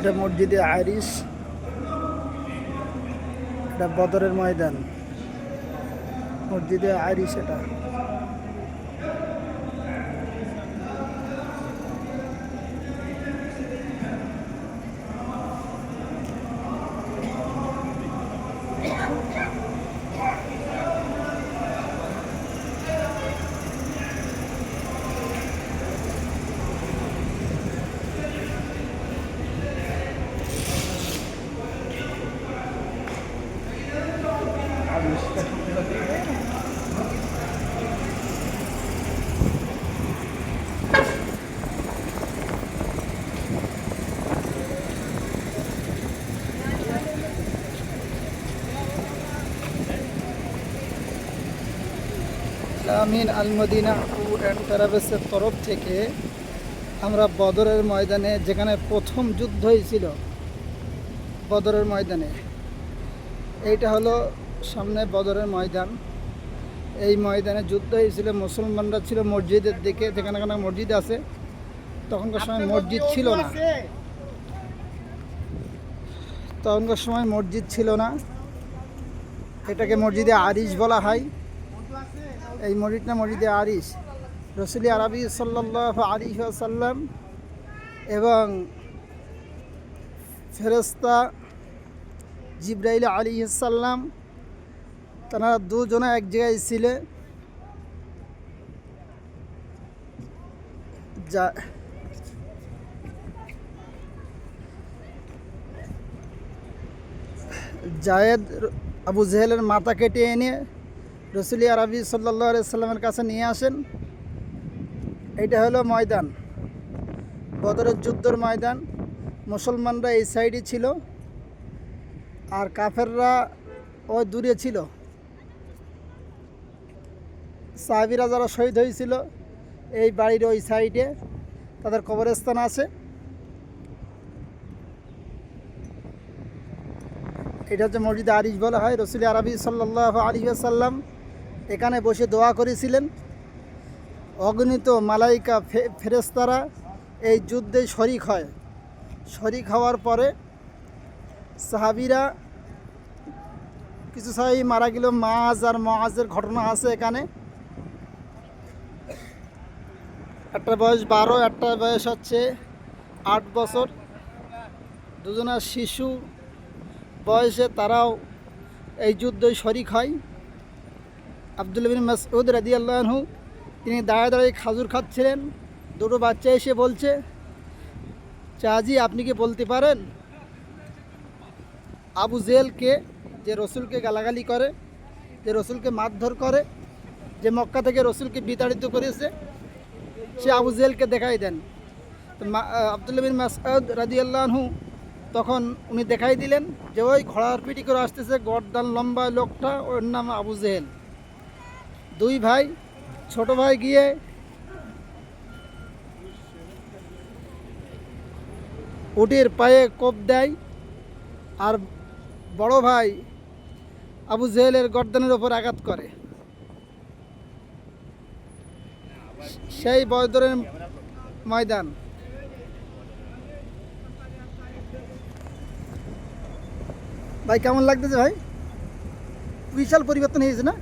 এটা মসজিদে আরিশ, এটা বদরের ময়দান, মসজিদে আরিশ এটা। আমিন আল মদিনা ট্যুর অ্যান্ড ট্রাভেলসের তরফ থেকে আমরা বদরের ময়দানে, যেখানে প্রথম যুদ্ধ হয়েছিল বদরের ময়দানে, এইটা হলো সামনে বদরের ময়দান। এই ময়দানে যুদ্ধ হয়েছিল, মুসলমানরা ছিল মসজিদের দিকে, যেখানে মসজিদ আছে। তখনকার সময় মসজিদ ছিল না, তখনকার সময় মসজিদ ছিল না। এটাকে মসজিদে আরিশ বলা হয়। এই মসজিদটা মসজিদে আরিশ। রসুল আরবি সাল্লাল্লাহু আলাইহি ওয়াসাল্লাম এবং ফেরেশতা জিবরাইল আলাইহিস সালাম, তারা দুজনে এক জায়গায় ছিলে। জায়েদ আবু জেহেলের মাথা কেটে এনে রসুল আরবি সাল্লাল্লাহু আলাইহি সাল্লামের কাছে নিয়ে আসেন। এইটা হলো ময়দান, বদরের যুদ্ধের ময়দান। মুসলমানরা এই সাইডে ছিল আর কাফেররা ওই দূরে ছিল। সাহাবীরা যারা শহীদ হয়েছিল এই বাড়ির ওই সাইডে তাদের কবরস্থান আছে। এটা হচ্ছে মসজিদে আরিশ বলা হয়। রসুল আরবি সাল্লাল্লাহু আলাইহি ওয়াসাল্লাম এখানে বসে দোয়া করেছিলেন। অগণিত মালাইকা ফেরেশতারা এই যুদ্ধে শরিক হয়। শরিক হওয়ার পরে সাহাবীরা, কিছু সাহাবী মারা গেল। মাআজ আর মুআজের ঘটনা আছে এখানে। একটা বয়স 12, একটা বয়স হচ্ছে 8 বছর। দুজনা শিশু বয়সে তারাও এই যুদ্ধে শরিক হয়। আব্দুল্লাহ বিন মাসউদ রাদিয়াল্লাহু আনহু তিনি দাঁড়িয়ে দাঁড়িয়ে খাজুর খাচ্ছিলেন। দুটো বাচ্চা এসে বলছে, চাচি আপনি কি বলতে পারেন আবু জেহেলকে, যে রসুলকে গালাগালি করে, যে রসুলকে মারধর করে, যে মক্কা থেকে রসুলকে বিতাড়িত করেছে, সে আবু জেহেলকে দেখাই দেন। তো আব্দুল্লাহ বিন মাসউদ রাদিয়াল্লাহু আনহু তখন উনি দেখাই দিলেন যে ওই ঘোড়ার পিটি করে আসতেছে, গর্দান লম্বা লোকটা, ওর নাম আবু জেহেল। দুই ভাই, ছোট ভাই গিয়ে উটের পায়ে কোপ দেয়, আর বড় ভাই আবু জেহেলের গর্দানের ওপর আঘাত করে। সেই বদরের ময়দান। ভাই কেমন লাগতেছে ভাই? বিশাল পরিবর্তন হয়েছে না?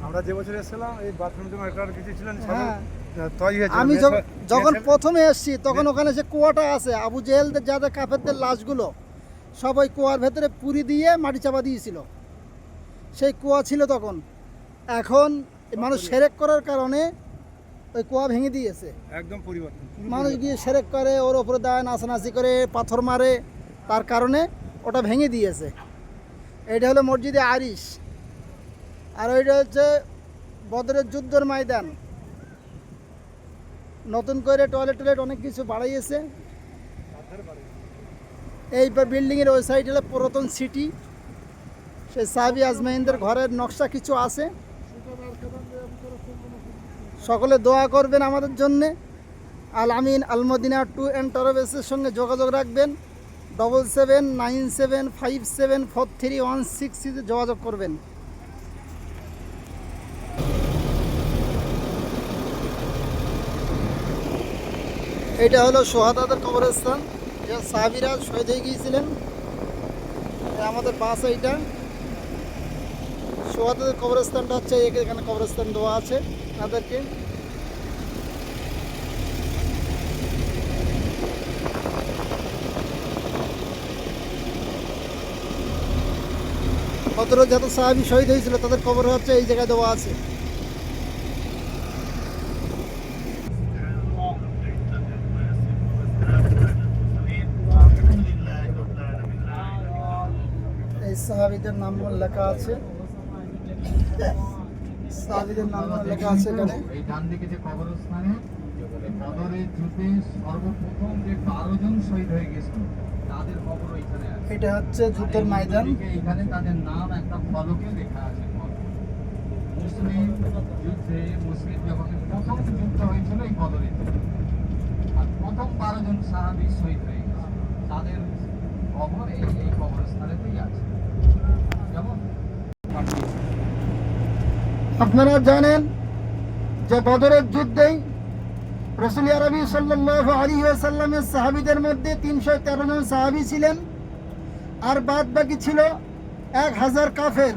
আমরা যে বছর এসেছিলাম এই বাথরুমটা একটা কিছু ছিলেন, হ্যাঁ, তৈরি হয়েছে। আমি যখন প্রথমে এসেছি তখন ওখানে যে কুয়াটা আছে, আবু জেহেলদের যাদের কাফেরদের লাশগুলো সব ওই কুয়ার ভেতরে পুরি দিয়ে মাটি চাপা দিয়েছিল। সেই কুয়া ছিল তখন। এখন মানুষ সেরেক করার কারণে ওই কুয়া ভেঙে দিয়েছে। একদম পরিবর্তন। মানুষ গিয়ে সেরেক করে, ওর ওপরে দায় নাচানাচি করে, পাথর মারে, তার কারণে ওটা ভেঙে দিয়েছে। এটা হলো মসজিদে আরিশ, আর ওইটা হচ্ছে বদরের যুদ্ধের ময়দান। নতুন করে টয়লেট অনেক কিছু বাড়াইয়েছে। এই বিল্ডিংয়ের ওই সাইড হলো পুরাতন সিটি। সেই সাহাবী আজমাইনদের ঘরের নকশা কিছু আছে। সকলে দোয়া করবেন আমাদের জন্যে। আল আমিন আল মদিনা ট্যুর অ্যান্ড ট্রাভেলসের সঙ্গে যোগাযোগ রাখবেন। 7797574316 যোগাযোগ করবেন। এটা হলো সোহাদাদের কবরস্থান। সাহাবীরা শহীদ হয়ে গিয়েছিলেন। আমাদের বাস এইটা সোহাদের কবরস্থানটা হচ্ছে এখানে কবরস্থান দেওয়া আছে তাদেরকে। বদরে যত সাহাবী শহীদ হয়েছিল তাদের কবর হচ্ছে এই জায়গায় দেওয়া আছে। এই সাহাবীদের নাম লেখা আছে, সাহাবীদের নাম লেখা আছে এখানে। এই ডান দিকে যে কবরস্থানে বদরের যুদ্ধে সর্বপ্রথম যে 12 জন শহীদ হয়ে গেছিল তাদের কবর এখানে আছে। এটা হচ্ছে যুদ্ধের ময়দান। এখানে তাদের নাম একটা ফলকে লেখা আছে। মুসলিম যুদ্ধে মুসলিম যখন প্রথম যুদ্ধ হয়েছিল এই বদরে, আর প্রথম 12 জন সাহাবী শহীদ হয়ে গেছে, তাদের কবর এই কবরস্থানেতেই আছে। যেমন আপনারা জানেন যে বদরের যুদ্ধেই রাসূল আরবি সাল্লাল্লাহু আলাইহি ওয়াসাল্লামের সাহাবীদের মধ্যে 313 জন সাহাবী ছিলেন, আর বাদ বাকি ছিল 1000 কাফের।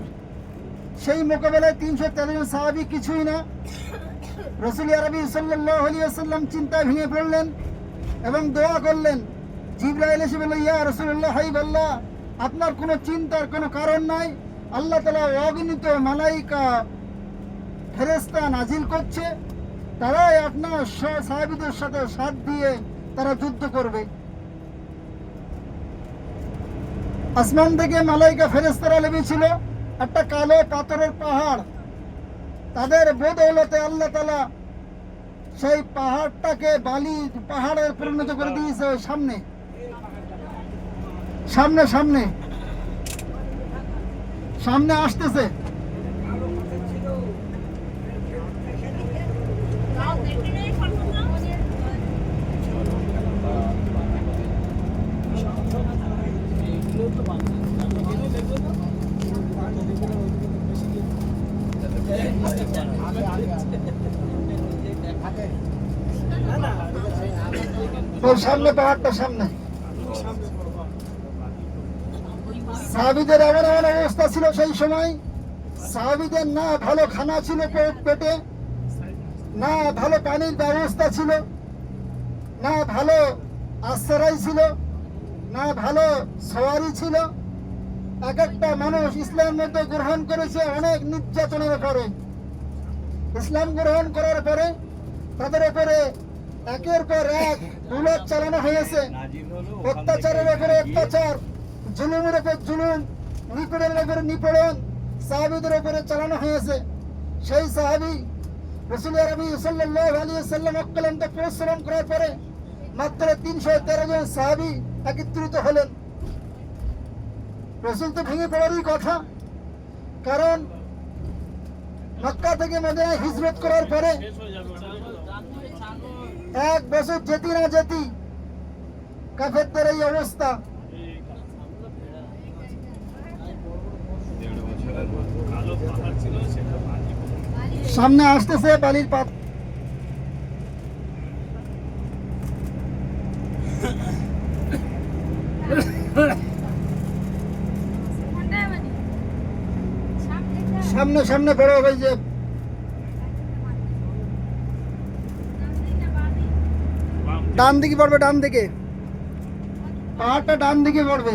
সেই মোকাবেলায় 313 জন সাহাবী কিছুই না। রাসূল আরবি সাল্লাল্লাহু আলাইহি ওয়াসাল্লাম চিন্তায় ভেঙে পড়লেন এবং দোয়া করলেন। জিবরাইল এসে বলল, ইয়া রাসূলুল্লাহ, হাবিবাল্লাহ, আপনার কোনো চিন্তার কোনো কারণ নাই। আল্লাহ তাআলা অগণিত মালাইকা ফেরেশতা নাজিল করছে, তারাই আপনার সাহাবীদের সাথে সাথ দিয়ে তারা যুদ্ধ করবে। আসমান থেকে মালাইকা ফেরেশতারা নেমেছিল, একটা কালো পাথরের পাহাড়। তাদের বদৌলতে আল্লাহ তাআলা সেই পাহাড়টাকে বালি পাহাড়ে পরিণত করে দিয়েছে। ওই সামনে সামনে সামনে সামনে আসতেছে। ওই সামনে পাহাড়টা সামনে। সাহাবীদের এমন এমন অবস্থা ছিল সেই সময়, সাহাবীদের না ভালো খানা ছিল পেটে, না ভালো পানির ব্যবস্থা ছিল, না ভালো আশ্রয় ছিল, না ভালো সওয়ারি ছিল। এক একটা মানুষ ইসলাম মধ্যে গ্রহণ করেছে অনেক নির্যাতনের পরে। ইসলাম গ্রহণ করার পরে তাদের উপরে একের পর এক বুলেট চালানো হয়েছে। অত্যাচারের উপরে অত্যাচার, জুলুমের উপর জুলুম, নিপীড়নের উপরে নিপীড়ন সাহাবীদের উপরে চালানো হয়েছে। সেই সাহাবী রাসূল আরবি সাল্লাল্লাহু আলাইহি ওয়াসাল্লাম অক্লান্ত পরিশ্রম করার পরে মাত্র 313 জন সাহাবী একত্রিত হলেন। রাসূল তো ভেঙে পড়ারই কথা, কারণ মক্কা থেকে মদিনায় হিজরত করার পরে 1 বছর যেতে না যেতে কাফেরদের এই অবস্থা। সামনে আসতেছে বালির পাত। সামনে সামনে বড় ভাই, যে ডান দিকে পড়বে, ডান দিকে পাহাড়টা ডান দিকে পড়বে।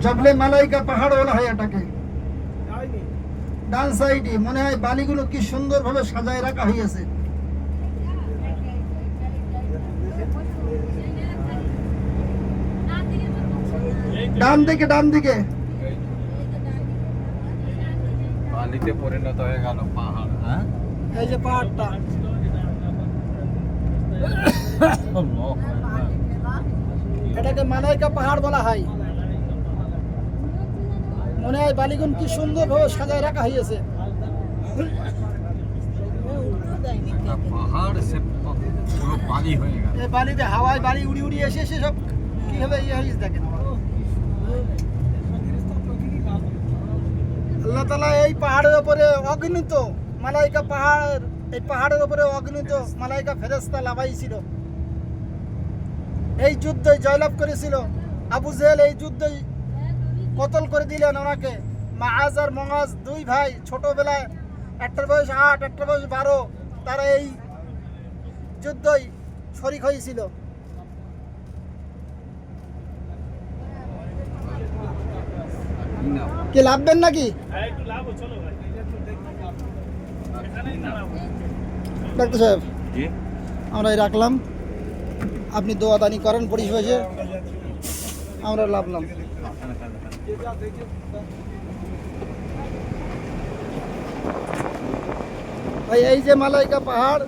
জবলে মালাইকা পাহাড় বলা হয় এটাকে। ডান সাইডে মনে হয় বালিগুলো কি সুন্দর ভাবে সাজায় রাখা হয়েছে। ডান দিকে, ডান দিকে বালিতে পরিণত হয়ে গেল পাহাড়। হ্যাঁ, এই যে পাহাড়টা, এটাকে মালাইকা পাহাড় বলা হয়। মনে হয় বালিগুন কি সুন্দরভাবে সাজায় রাখা হয়েছে। একটা পাহাড় সে পুরো বালি হয়ে গেল। এই বালিতে হাওয়ায় বালি উড়ি উড়ি এসে এসে সব কিভাবে ইয়ে হয়েছে দেখেন। আল্লাহ তাআলা এই পাহাড়ের উপরে অগণিত মালাইকা পাহাড়, এই পাহাড়ের উপরে অগণিত মালাইকা ফেরেশতা লাগাইছিল। এই যুদ্ধে জয়লাভ করেছিল। আবু জেহেল এই যুদ্ধে কতল করে দিলেন ওনাকে। মাআজ আর মুআজ দুই ভাই ছোটবেলায়, একটার বয়স 8, একটার বয়স 12, তারা এই যুদ্ধই শরীক হয়েছিল। কি লাভবেন নাকি ডাক্তার সাহেব? আমরা রাখলাম, আপনি দোয়া দানি করেন পরিশেষে, আমরা লাভলাম। ভাই এই যে মালাইকা পাহাড়,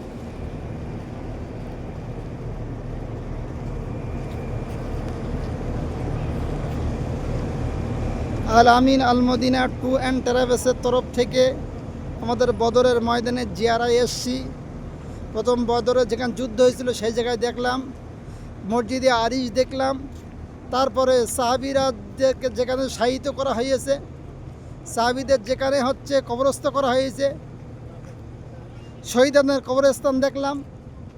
আল আমিন আল মদিনা ট্যুর অ্যান্ড ট্রাভেলসের তরফ থেকে আমাদের বদরের ময়দানে জিয়ারায় এসছি। প্রথম বদরে যেখানে যুদ্ধ হয়েছিল সেই জায়গায় দেখলাম, মসজিদে আরিশ দেখলাম, তারপরে সাহাবীরাদেরকে যেখানে শায়িত করা হয়েছে, সাহাবীদের যেখানে হচ্ছে কবরস্থ করা হয়েছে, শহীদদের কবরস্থান দেখলাম।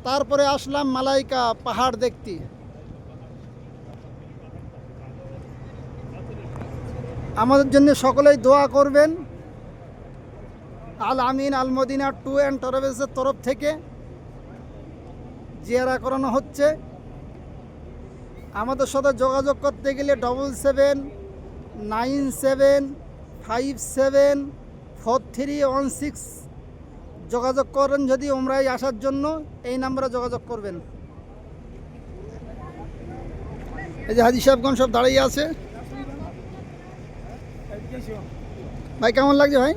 তারপরে আসলাম মালাইকা পাহাড় দেখতে। আমাদের জন্য সকলেই দোয়া করবেন। আল আমিন আল মদিনা ট্যুর অ্যান্ড ট্রাভেলসের তরফ থেকে জিয়ারা করানো হচ্ছে। আমাদের সাথে যোগাযোগ করতে গেলে 7797574316 যোগাযোগ করেন। যদি উমরায় আসার জন্য এই নাম্বারে যোগাযোগ করবেন। এই যে হাজি সাহেবগণ সব দাঁড়িয়ে আছে। ভাই কেমন লাগছে ভাই?